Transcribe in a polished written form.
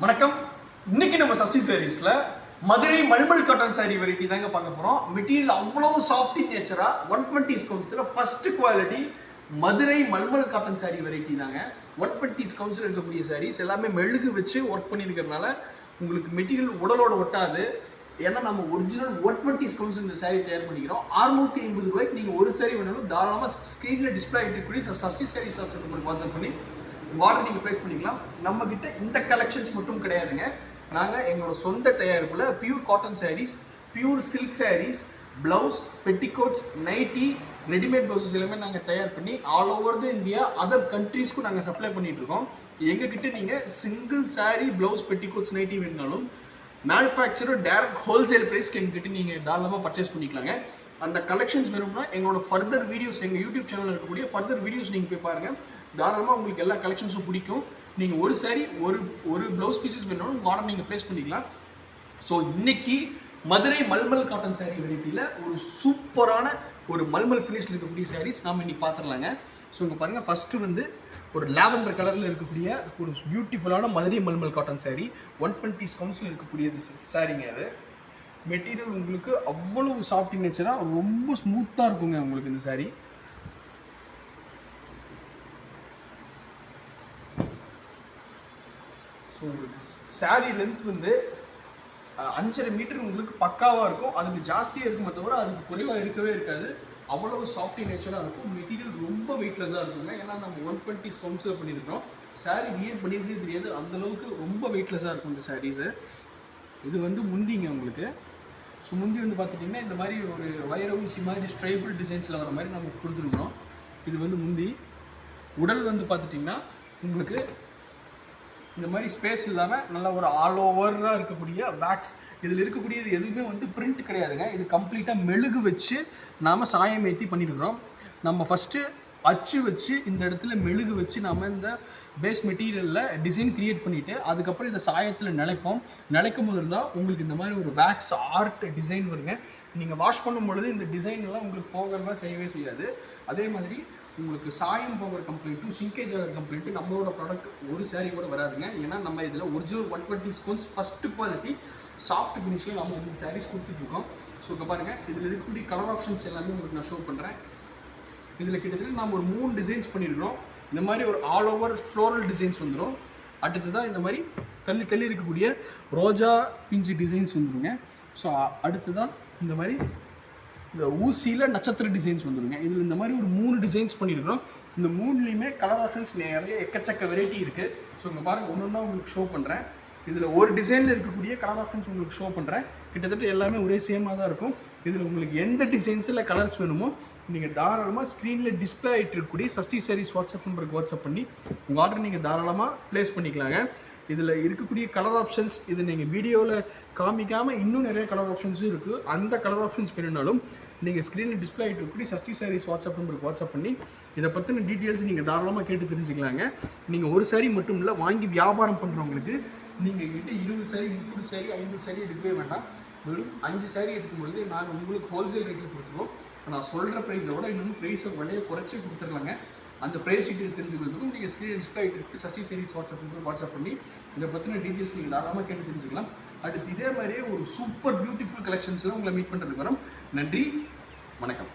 வணக்கம். இன்னைக்கு நம்ம சஷ்டி சாரீஸ்ல மதுரை மல்மல் காட்டன் சாரி வெரைட்டி தாங்க பார்க்க போறோம். மெட்டீரியல் அவ்வளவு சாஃப்ட் இன் நேச்சரா 120 கவுன்ஸ்ல first quality Madurai mulmul cotton sari variety தாங்க. 120 கவுன்ஸ்ல இருக்கக்கூடிய சாரீஸ் எல்லாமே மெழுகு வச்சு ஒர்க் பண்ணியிருக்கிறதுனால உங்களுக்கு மெட்டீரியல் உடலோட ஒட்டாது. ஏன்னா நம்ம ஒரிஜினல் 120 கவுன்ஸ் இந்த சாரி தயார் பண்ணிக்கிறோம். 650 ரூபாய்க்கு நீங்கள் ஒரு சாரி வேணாலும் தாராளமாக ஸ்க்ரீனில் டிஸ்பிளே ஆகிட்டு இருக்கக்கூடிய சஷ்டி சாரீஸ் உங்களுக்கு வாட்ஸ்அப் பண்ணி ஆர்டர் நீங்கள் ப்ளேஸ் பண்ணிக்கலாம். நம்ம கிட்ட இந்த கலெக்ஷன்ஸ் மட்டும் கிடையாதுங்க. நாங்கள் எங்களோட சொந்த தயாரிப்பில் pure cotton saris, pure silk saris, blouse, petticoats, nighty, readymade blouses எல்லாமே நாங்கள் தயார் பண்ணி all over the India other கண்ட்ரீஸ்க்கும் நாங்கள் சப்ளை பண்ணிட்டு இருக்கோம். எங்ககிட்ட நீங்கள் single sari, blouse, petticoats, nighty வேணுனாலும் மேனுஃபேக்சரர் டைரக்ட் ஹோல்சேல் ப்ரைஸ்க்கு எங்ககிட்ட நீங்கள் தாராளமாக பர்ச்சேஸ் பண்ணிக்கலாங்க. அந்த கலெக்ஷன்ஸ் வேணும்னா எங்களோட ஃபர்தர் வீடியோஸ் எங்கள் யூடியூப் சேனலில் இருக்கக்கூடிய ஃபர்தர் வீடியோஸ் நீங்கள் போய் பாருங்கள். தாராளமாக உங்களுக்கு எல்லா கலெக்ஷன்ஸும் பிடிக்கும். நீங்கள் ஒரு சாரி ஒரு ப்ளவுஸ் பீசஸ் வேணும்னா உங்கள் ஆர்டர் நீங்கள் ப்ளேஸ் பண்ணிக்கலாம். ஸோ இன்னைக்கு மதுரை மல்மல் காட்டன் சாரீ வெரைட்டியில் ஒரு சூப்பரான ஒரு மல்மல் ஃபினிஷில் இருக்கக்கூடிய சாரீஸ் நாம் இன்னைக்கு பார்த்துடலாங்க. ஸோ இங்கே பாருங்கள், ஃபஸ்ட்டு வந்து ஒரு லாவெண்டர் கலரில் இருக்கக்கூடிய ஒரு பியூட்டிஃபுல்லான மதுரை மல்மல் காட்டன் சாரீ 120 கவுன்ஸில் இருக்கக்கூடிய சாரீங்க. அது மெட்டீரியல் உங்களுக்கு அவ்வளவு சாஃப்ட் இன் நேச்சராக ரொம்ப ஸ்மூத்தாக இருக்குங்க உங்களுக்கு இந்த சாரீ. ஸோ உங்களுக்கு சாரீ லென்த் வந்து 5.5 மீட்டர் உங்களுக்கு பக்காவாக இருக்கும். அதுக்கு ஜாஸ்தியாக இருக்குமே தவிர அதுக்கு குறைவாக இருக்கவே இருக்காது. அவ்வளவு சாஃப்ட் இன் நேச்சராக இருக்கும். மெட்டீரியல் ரொம்ப வெயிட்லெஸ்ஸாக இருக்குங்க. ஏன்னா நம்ம 120 கவுன்ஸில் பண்ணியிருக்கிறோம். சாரீ வியர் பண்ணியிருக்கே தெரியாது, அந்தளவுக்கு ரொம்ப வெயிட்லெஸ்ஸாக இருக்கும் இந்த சாரீஸு. இது வந்து முந்திங்க உங்களுக்கு. ஸோ முந்தி வந்து பார்த்துட்டிங்கன்னா இந்த மாதிரி ஒரு வைர ஊசி மாதிரி ஸ்ட்ரைபிள் டிசைன்ஸில் வர மாதிரி நம்ம கொடுத்துருக்குறோம். இது வந்து முந்தி. உடல் வந்து பார்த்துட்டிங்கன்னா உங்களுக்கு இந்த மாதிரி ஸ்பேஸ் இல்லாமல் நல்லா ஒரு ஆல் ஓவராக இருக்கக்கூடிய வேக்ஸ். இதில் இருக்கக்கூடியது எதுவுமே வந்து பிரிண்ட் கிடையாதுங்க. இது கம்ப்ளீட்டாக மெழுகு வச்சு நாம் சாயம் ஏற்றி பண்ணியிருக்கிறோம். நம்ம ஃபஸ்ட்டு அச்சு வச்சு இந்த இடத்துல மெழுகு வச்சு நம்ம இந்த பேஸ் மெட்டீரியலில் டிசைன் க்ரியேட் பண்ணிவிட்டு அதுக்கப்புறம் இந்த சாயத்தில் நிலைக்கும் போது தான் உங்களுக்கு இந்த மாதிரி ஒரு வேக்ஸ் ஆர்ட் டிசைன் வருங்க. நீங்கள் வாஷ் பண்ணும் பொழுது இந்த டிசைன்லாம் உங்களுக்கு போகிறதா செய்யவே செய்யாது. அதே மாதிரி உங்களுக்கு சாயம் போகிற கம்ப்ளைண்ட்டும் சிங்கேஜ் ஆகிற கம்ப்ளைண்ட்டும் நம்மளோட ப்ராடக்ட் ஒரு சாரீ கூட வராதுங்க. ஏன்னா நம்ம இதில் ஒரிஜினல் 120 ஸ்கோன்ஸ் ஃபஸ்ட்டு குவாலிட்டி சாஃப்ட் ஃபினிஷில் நம்ம இந்த சாரீஸ் கொடுத்துட்ருக்கோம். ஸோ இங்கே பாருங்கள், இதில் இருக்கக்கூடிய கலர் ஆப்ஷன்ஸ் எல்லாமே உங்களுக்கு நான் ஷோ பண்ணுறேன். இதில் கிட்டத்தட்ட நம்ம ஒரு 3 டிசைன்ஸ் பண்ணியிருக்கிறோம். இந்த மாதிரி ஒரு ஆல் ஓவர் ஃப்ளோரல் டிசைன்ஸ் வந்துடும். அடுத்ததான் இந்த மாதிரி தள்ளி இருக்கக்கூடிய ரோஜா பிஞ்சு டிசைன்ஸ் வந்துடுங்க. ஸோ அடுத்ததான் இந்த மாதிரி இந்த ஊசியில் நட்சத்திர டிசைன்ஸ் வந்துடுங்க. இதில் இந்த மாதிரி ஒரு 3 டிசைன்ஸ் பண்ணியிருக்கிறோம். இந்த 3லேயுமே கலர் ஆப்ஷன்ஸ் நிறைய எக்கச்சக்க வெரைட்டி இருக்குது. ஸோ இங்கே பாருங்கள், ஒன்று ஒன்றா உங்களுக்கு ஷோ பண்ணுறேன். இதில் ஒரு டிசைனில் இருக்கக்கூடிய கலர் ஆப்ஷன்ஸ் உங்களுக்கு ஷோ பண்ணுறேன். கிட்டத்தட்ட எல்லாமே ஒரே சேமாக தான் இருக்கும். இதில் உங்களுக்கு எந்த டிசைன்ஸில் கலர்ஸ் வேணுமோ நீங்கள் தாராளமாக ஸ்க்ரீனில் டிஸ்பிளே ஆகிட்டு இருக்கக்கூடிய சஷ்டி சாரீஸ் வாட்ஸ்அப் நம்பருக்கு வாட்ஸ்அப் பண்ணி உங்கள் ஆர்டர் நீங்கள் தாராளமாக ப்ளேஸ் பண்ணிக்கலாங்க. இதில் இருக்கக்கூடிய கலர் ஆப்ஷன்ஸ் இது நீங்கள் வீடியோவில் காமிக்காமல் இன்னும் நிறைய கலர் ஆப்ஷன்ஸும் இருக்குது. அந்த கலர் ஆப்ஷன்ஸ் வேணும்னாலும் நீங்கள் ஸ்க்ரீனில் டிஸ்பிளே ஆகிட்டு இருக்கக்கூடிய சஷ்டி சாரீஸ் வாட்ஸ்அப் நம்பருக்கு வாட்ஸ்அப் பண்ணி இதை பற்றின டீட்டெயில்ஸ் நீங்கள் தாராளமாக கேட்டு தெரிஞ்சுக்கலாங்க. நீங்கள் ஒரு சாரீ மட்டும் இல்லை, வாங்கி வியாபாரம் பண்ணுறவங்களுக்கு நீங்கள் கிட்ட 20 சாரீ, 30 சாரீ, 50 சாரீ எடுக்கவே வேண்டாம். வெறும் 5 சாரீ எடுக்கும்பொழுது நாங்கள் உங்களுக்கு ஹோல்சேல் ரேட்டில் கொடுத்துருவோம். நான் சொல்கிற ப்ரைஸை விட இன்னும் ப்ரைஸை விலையை குறைச்சி கொடுத்துர்லாங்க. அந்த ப்ரைஸ் டீட்டெயில்ஸ் தெரிஞ்சுக்கிறதுக்கும் நீங்கள் ஸ்க்ரீன் டிஸ்பிளே ஆகிட்டு இருக்கு சஷ்டி சாரீஸ் வாட்ஸ்அப் பண்ணி இதை பற்றின டீட்டெயில்ஸ் நீங்கள் தாராளமாக கேட்டு தெரிஞ்சுக்கலாம். அடுத்து இதே மாதிரியே ஒரு சூப்பர் பியூட்டிஃபுல் கலெக்ஷன்ஸில் உங்களை மீட் பண்ணுறதுக்கு வரோம். நன்றி, வணக்கம்.